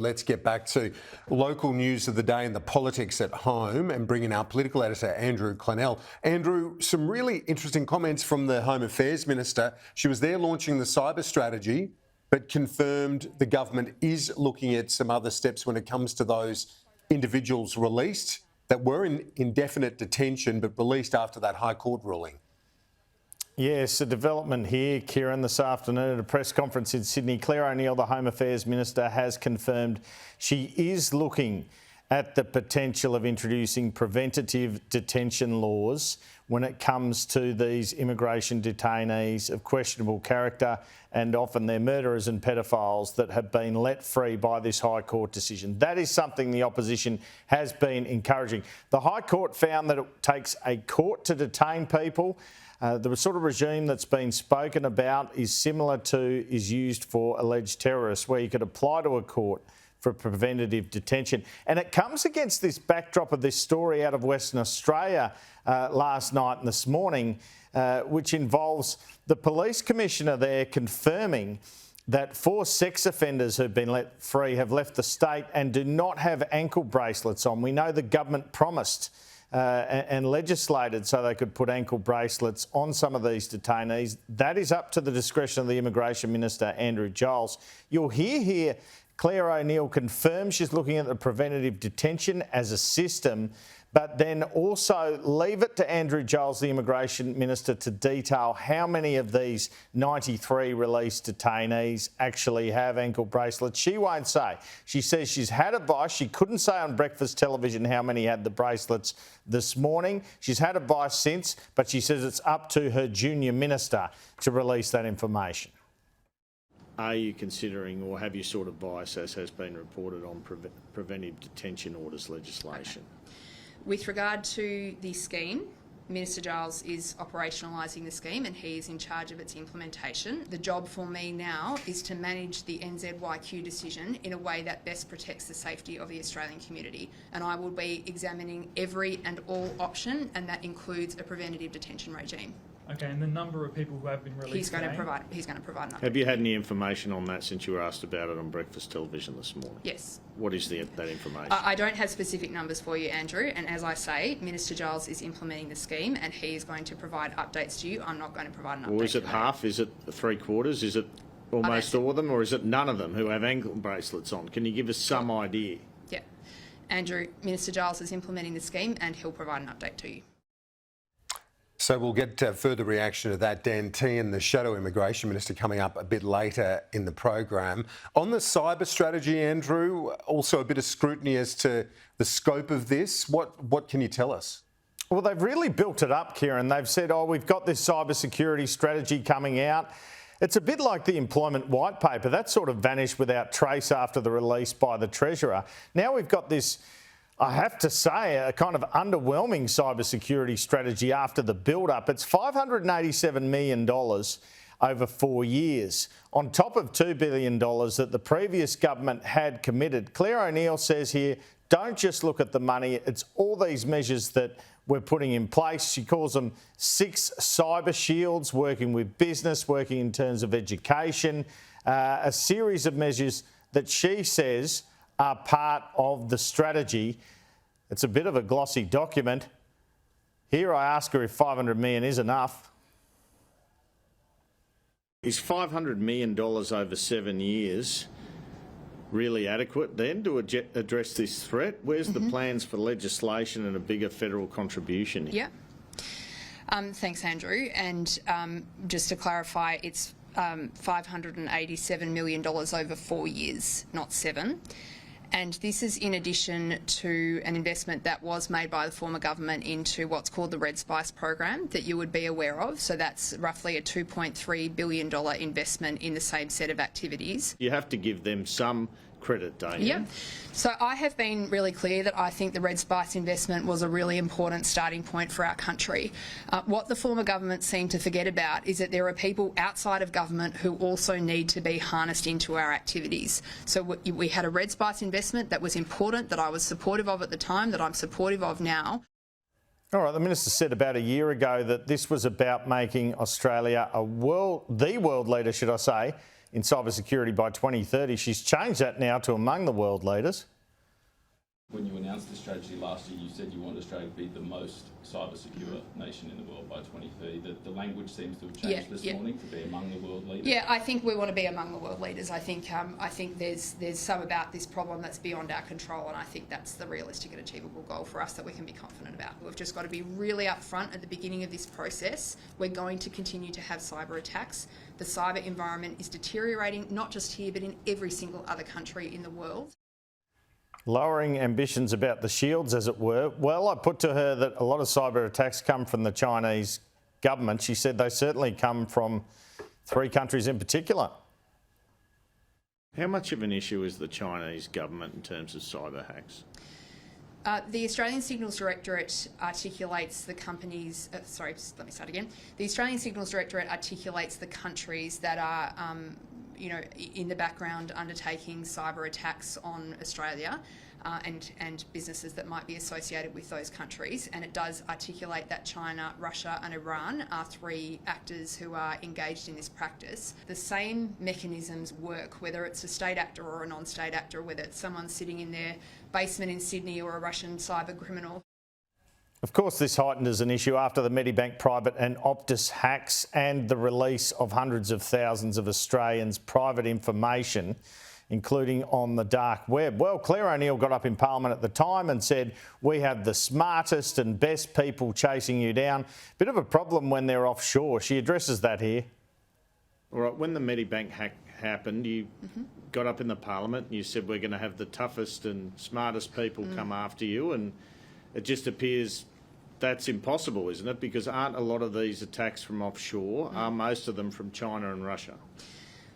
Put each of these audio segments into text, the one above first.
Let's get back to local news of the day and the politics at home and bring in our political editor, Andrew Clennell. Andrew, some really interesting comments from the Home Affairs Minister. She was there launching the cyber strategy, but confirmed the government is looking at some other steps when it comes to those individuals released that were in indefinite detention but released after that High Court ruling. Yes, a development here, Kieran, this afternoon at a press conference in Sydney. Clare O'Neill, the Home Affairs Minister, has confirmed she is looking at the potential of introducing preventative detention laws when it comes to these immigration detainees of questionable character, and often they're murderers and pedophiles that have been let free by this High Court decision. That is something the opposition has been encouraging. The High Court found that it takes a court to detain people. The sort of regime that's been spoken about is similar to is used for alleged terrorists, where you could apply to a court for preventative detention. And it comes against this backdrop of this story out of Western Australia last night and this morning, which involves the police commissioner there confirming that 4 sex offenders who've been let free have left the state and do not have ankle bracelets on. We know the government promised and legislated so they could put ankle bracelets on some of these detainees. That is up to the discretion of the Immigration Minister, Andrew Giles. You'll hear here Clare O'Neill confirms she's looking at the preventative detention as a system, but then also leave it to Andrew Giles, the Immigration Minister, to detail how many of these 93 released detainees actually have ankle bracelets. She won't say. She says she's had advice. She couldn't say on breakfast television how many had the bracelets this morning. She's had advice since, but she says it's up to her junior minister to release that information. Are you considering, or have you sought advice, as has been reported, on preventive detention orders legislation? Okay. With regard to the scheme, Minister Giles is operationalising the scheme and he is in charge of its implementation. The job for me now is to manage the NZYQ decision in a way that best protects the safety of the Australian community, and I will be examining every and all option, and that includes a preventative detention regime. Okay, and the number of people who have been released. He's going to provide an update. Have you had any information on that since you were asked about it on breakfast television this morning? Yes. What is that information? I don't have specific numbers for you, Andrew, and as I say, Minister Giles is implementing the scheme and he is going to provide updates to you. I'm not going to provide an update. Or is it half? Is it 3/4? Is it almost all of them? Or is it none of them who have ankle bracelets on? Can you give us some idea? Yeah. Andrew, Minister Giles is implementing the scheme and he'll provide an update to you. So we'll get further reaction to that. Dan Tehan, the Shadow Immigration Minister, coming up a bit later in the program. On the cyber strategy, Andrew, also a bit of scrutiny as to the scope of this. What can you tell us? Well, they've really built it up, Kieran. They've said, we've got this cyber security strategy coming out. It's a bit like the employment white paper. That sort of vanished without trace after the release by the Treasurer. Now we've got this, I have to say, a kind of underwhelming cybersecurity strategy after the build-up. It's $587 million over 4 years, on top of $2 billion that the previous government had committed. Clare O'Neill says here, don't just look at the money, it's all these measures that we're putting in place. She calls them 6 cyber shields, working with business, working in terms of education, a series of measures that she says are part of the strategy. It's a bit of a glossy document. Here I ask her if $500 million is enough. Is $500 million over 7 years really adequate then to address this threat? Where's the plans for legislation and a bigger federal contribution? Yeah. Thanks, Andrew. And just to clarify, it's $587 million over 4 years, not 7. And this is in addition to an investment that was made by the former government into what's called the Red Spice program that you would be aware of. So that's roughly a $2.3 billion investment in the same set of activities. You have to give them some credit, don't you? Yep. So I have been really clear that I think the Red Spice investment was a really important starting point for our country. What the former government seemed to forget about is that there are people outside of government who also need to be harnessed into our activities. So we had a Red Spice investment that was important, that I was supportive of at the time, that I'm supportive of now. All right, the Minister said about a year ago that this was about making Australia the world leader, should I say, in cybersecurity by 2030. She's changed that now to among the world leaders. When you announced the strategy last year, you said you want Australia to be the most cyber-secure nation in the world by 2030. The language seems to have changed this morning to be among the world leaders. Yeah, I think we want to be among the world leaders. I think there's some about this problem that's beyond our control, and I think that's the realistic and achievable goal for us that we can be confident about. We've just got to be really upfront at the beginning of this process. We're going to continue to have cyber attacks. The cyber environment is deteriorating, not just here, but in every single other country in the world. Lowering ambitions about the shields, as it were. Well, I put to her that a lot of cyber attacks come from the Chinese government. She said they certainly come from 3 countries in particular. How much of an issue is the Chinese government in terms of cyber hacks? The Australian Signals Directorate articulates the companies. The Australian Signals Directorate articulates the countries that are, in the background undertaking cyber attacks on Australia and businesses that might be associated with those countries. And it does articulate that China, Russia and Iran are 3 actors who are engaged in this practice. The same mechanisms work, whether it's a state actor or a non-state actor, whether it's someone sitting in their basement in Sydney or a Russian cyber criminal. Of course, this heightened as an issue after the Medibank Private and Optus hacks and the release of hundreds of thousands of Australians' private information, including on the dark web. Well, Clare O'Neill got up in Parliament at the time and said, we have the smartest and best people chasing you down. Bit of a problem when they're offshore. She addresses that here. All right, when the Medibank hack happened, you got up in the Parliament and you said we're going to have the toughest and smartest people come after you, and it just appears that's impossible, isn't it? Because aren't a lot of these attacks from offshore? Are most of them from China and Russia?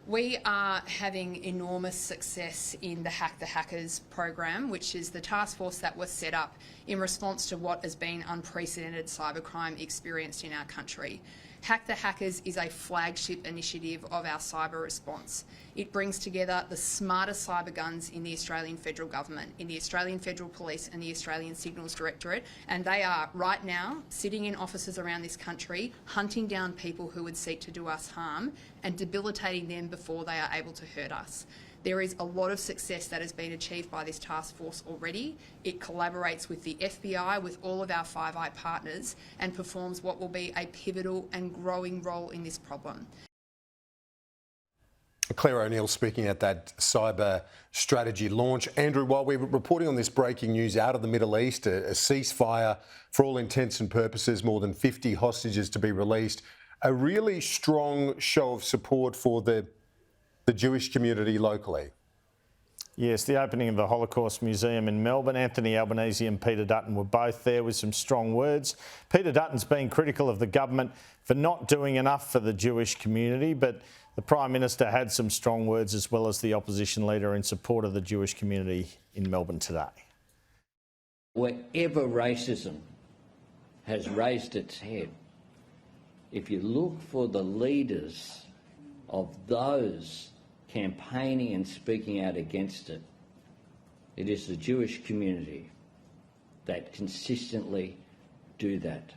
We are having enormous success in the Hack the Hackers program, which is the task force that was set up in response to what has been unprecedented cybercrime experienced in our country. Hack the Hackers is a flagship initiative of our cyber response. It brings together the smartest cyber guns in the Australian Federal Government, in the Australian Federal Police and the Australian Signals Directorate, and they are right now sitting in offices around this country, hunting down people who would seek to do us harm and debilitating them before they are able to hurt us. There is a lot of success that has been achieved by this task force already. It collaborates with the FBI, with all of our Five Eye partners, and performs what will be a pivotal and growing role in this problem. Clare O'Neill speaking at that cyber strategy launch. Andrew, while we were reporting on this breaking news out of the Middle East, a ceasefire for all intents and purposes, more than 50 hostages to be released, a really strong show of support for the Jewish community locally. Yes, the opening of the Holocaust Museum in Melbourne. Anthony Albanese and Peter Dutton were both there with some strong words. Peter Dutton's been critical of the government for not doing enough for the Jewish community, but the Prime Minister had some strong words as well as the opposition leader in support of the Jewish community in Melbourne today. Wherever racism has raised its head, if you look for the leaders of those campaigning and speaking out against it, it is the Jewish community that consistently do that.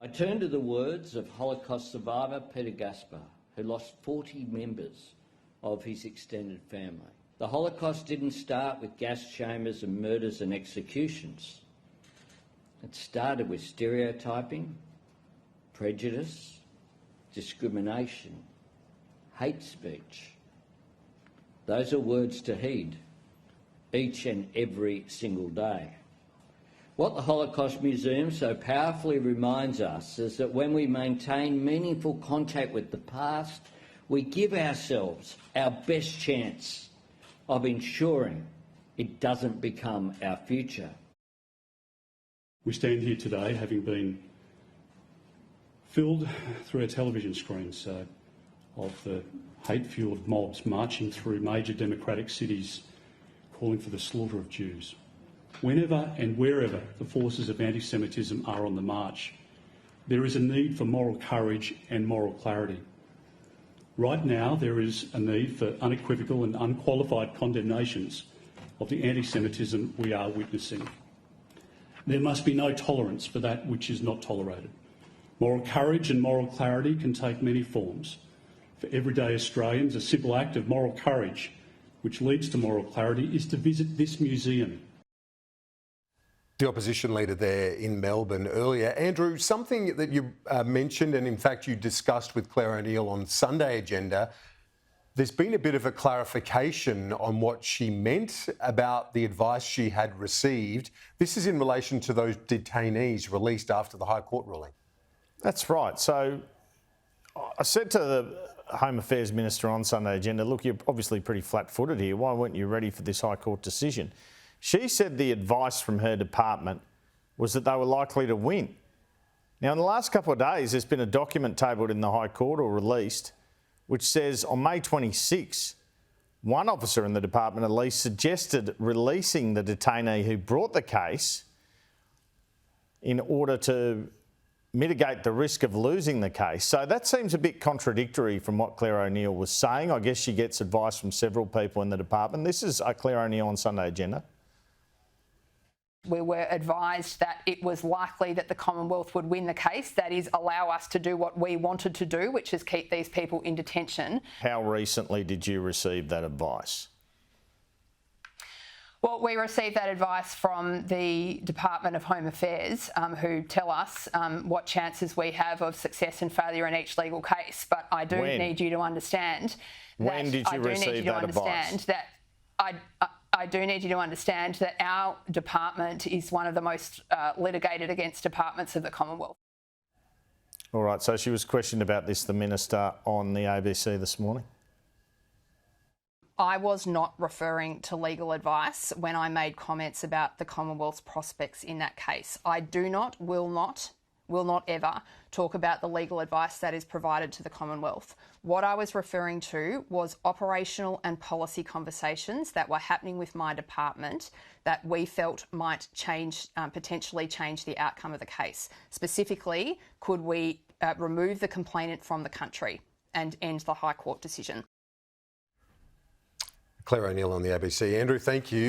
I turn to the words of Holocaust survivor Peter Gaspar, who lost 40 members of his extended family. The Holocaust didn't start with gas chambers and murders and executions. It started with stereotyping, prejudice, discrimination, hate speech. Those are words to heed each and every single day. What the Holocaust Museum so powerfully reminds us is that when we maintain meaningful contact with the past, we give ourselves our best chance of ensuring it doesn't become our future. We stand here today having been filled through our television screens of the hate-fuelled mobs marching through major democratic cities calling for the slaughter of Jews. Whenever and wherever the forces of anti-Semitism are on the march, there is a need for moral courage and moral clarity. Right now, there is a need for unequivocal and unqualified condemnations of the anti-Semitism we are witnessing. There must be no tolerance for that which is not tolerated. Moral courage and moral clarity can take many forms, for everyday Australians, a simple act of moral courage which leads to moral clarity is to visit this museum. The opposition leader there in Melbourne earlier. Andrew, something that you mentioned and in fact you discussed with Clare O'Neill on Sunday Agenda, there's been a bit of a clarification on what she meant about the advice she had received. This is in relation to those detainees released after the High Court ruling. That's right. So I said to the Home Affairs Minister on Sunday Agenda, look, you're obviously pretty flat-footed here. Why weren't you ready for this High Court decision? She said the advice from her department was that they were likely to win. Now, in the last couple of days, there's been a document tabled in the High Court or released which says on May 26, one officer in the department at least suggested releasing the detainee who brought the case in order to mitigate the risk of losing the case. So that seems a bit contradictory from what Clare O'Neill was saying. I guess she gets advice from several people in the department. This is Clare O'Neill on Sunday Agenda. We were advised that it was likely that the Commonwealth would win the case, that is, allow us to do what we wanted to do, which is keep these people in detention. How recently did you receive that advice? Well, we received that advice from the Department of Home Affairs, who tell us what chances we have of success and failure in each legal case. But I do need you to understand when did you receive that advice? I do need you to understand that our department is one of the most litigated against departments of the Commonwealth. All right, so she was questioned about this, the Minister, on the ABC this morning? I was not referring to legal advice when I made comments about the Commonwealth's prospects in that case. I do not, will not ever talk about the legal advice that is provided to the Commonwealth. What I was referring to was operational and policy conversations that were happening with my department that we felt might change, potentially change the outcome of the case. Specifically, could we remove the complainant from the country and end the High Court decision? Clare O'Neill on the ABC. Andrew, thank you.